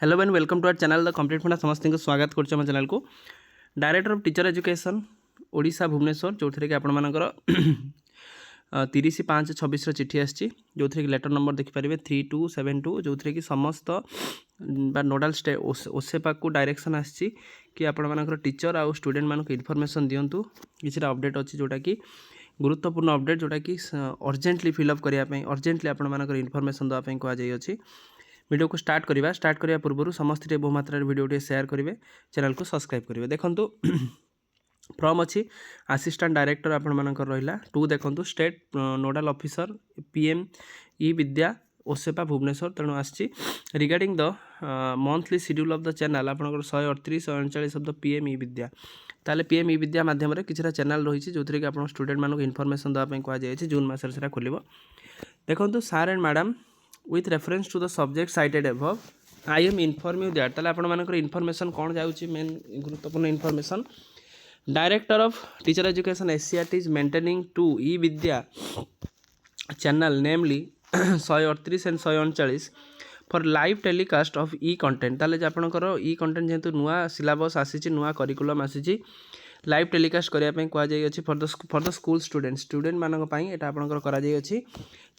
Hello and welcome to our channel the complete funda समस्त को स्वागत कर चैनल को director of teacher education Odisha Bhubaneswar जो थी कि आपर 30/5/26 चिठी आसी जो थी कि लेटर नंबर देखिपारे 3272 जो थी कि समस्त नोडाल स्टे ओसेपा को डायरेक्शन आसी कि आपर टीचर आउ स्टूडेंट मानक इनफॉरमेशन दिंतु किसी अपडेट अच्छी जोटा कि गुरुत्वपूर्ण अपडेट जोटा कि अर्जेंटली फिलअप करने अर्जेंटली आपर इनफॉरमेशन देवाई कहुई। वीडियो को स्टार्ट करने पूर्व समस्त बहु मात्रा वीडियो शेयर करेंगे चैनल को सब्सक्राइब करेंगे। देखो फ्रॉम अच्छी असिस्टेंट डायरेक्टर आपर रहा टू देखो स्टेट नोडाल ऑफिसर पीएम ई विद्या ओसेपा भुवनेश्वर तेणु आसी regarding the monthly schedule of the channel आप 138-139 ऑफ द पीएम ई विद्या ताले पीएम ई विद्या माध्यम किसी चैनल रही जो थी कि आप स्टूडेंट मानक इनफॉरमेशन देवाई कहुई जून मसर से खोल। देखो सार and madam with reference to the subject cited above I am inform you that ताले आपण मानकर इनफॉरमेशन कौन जाउची मेन गुरुत्वपूर्ण information director of teacher education SCRT is maintaining to e Vidya channel namely 138 and 139 for live telecast of e content ताले आपणकर ई content जेहेतु नुआ सिलेबस आसी नुआ करिकुलम आसी लाइव टेलीकास्ट करने कहुई फॉर द स्कूल स्टूडेंट मानक यहाँ आपंकर कर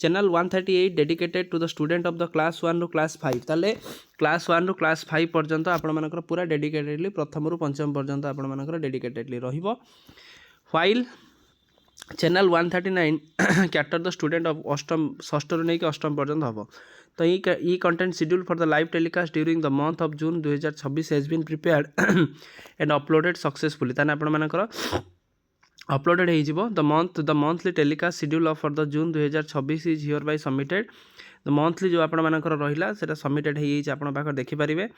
channel 138 dedicated to the student of the class 1 रू क्लास 5 ताले क्लास 1 रू क्लास 5 पर्यंत आपंकर पूरा डेडिकेटेडली प्रथम रू पंचम पर्यंत आपंकर डेडिकेटेडली रहिबो। While channel 139 cater the student of अष्टम षष्ठ रू नहीं अष्टम पर्यंत हम तो e content schedule for the live telecast during the month of June 2026 has been prepared and uploaded successfully ताने आपनकर अपलोडेड हो the monthly telecast schedule for the June 2026 is hereby submitted the monthly जो आपनकर रहिला सेटा submitted हो आपन पाखर देखि परिबे।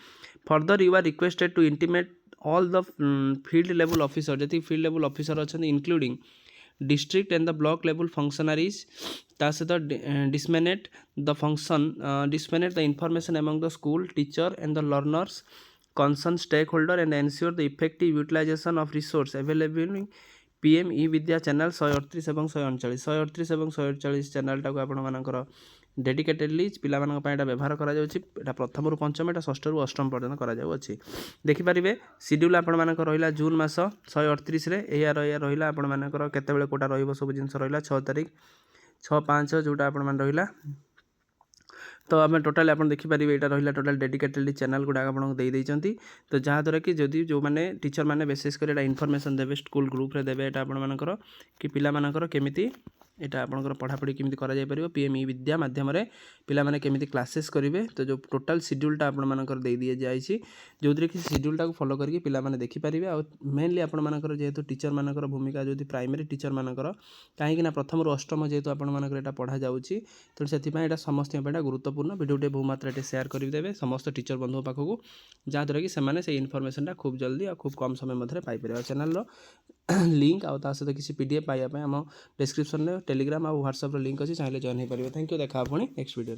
Further you are requested to intimate all the field level officer जति फील्ड लेवल ऑफिसर अच्छा including district and the block level functionaries ता सहित disseminate the function disseminate the information among the school teacher and the learners concern stakeholder and ensure the effective utilization of resource available PM e Vidya channel 138 और 139 और 140 channel टाक आपर dedicatedly पाला व्यवहार करा प्रथम रू पंचम एटा षष्ठ रू अष्टम पर्यटन कर देखिपारे शेड्यूल आपर रहा जून मास 138 रहा आपर केतबेले कोटा रही सब जिन रहा 6 तारीख 6/5 जोटा आप रहा तो आम टोटाल आप देखिपारे यहाँ रहा टोटाल डेडिकेटेडली चैनल गुड़ा आपको देती तो जहाँद्वारा कि जदि जो मैंने टीचर मैंने विशेष कर इनफॉरमेशन देवे स्कूल ग्रुप रे देवे यहाँ आपर कि पिलामानकर केमिति यहाँ आपंकर पढ़ापढ़ी केमी कर पीएम ई विद्या मध्यम पिलामाने केमिति क्लासेस करेंगे तो जो टोटाल शेड्यूलटा आपंकर दे दी जाए जो कि शेड्यूलटा को फॉलो करके पिलामाने देखिपारे आ मेनली आपंकर जेहेतु टीचर मानकर भूमिका जो प्राइमरी टीचर मानकर कहीं प्रथम रू अष्टम जेहेतु आपंकर पढ़ा जाऊँगी तो से समस्त गुरुत्वपूर्ण वीडियोटे बहुमात्रा शेयर करदे समस्त टीचर बंधु पाखक जहाँद्वारा कि से इनफॉरमेशनटा खूब जल्दी और खूब कम समय मध्य पाइपर चैनल लिंक आ सहित किसी PDF पाइबा आम डिस्क्रिप्शन में टेलीग्राम और व्हाट्सएप लिंक अच्छी चाहिए जॉइन हो पारे। थैंक यू देखा पुणी नेक्स्ट वीडियो।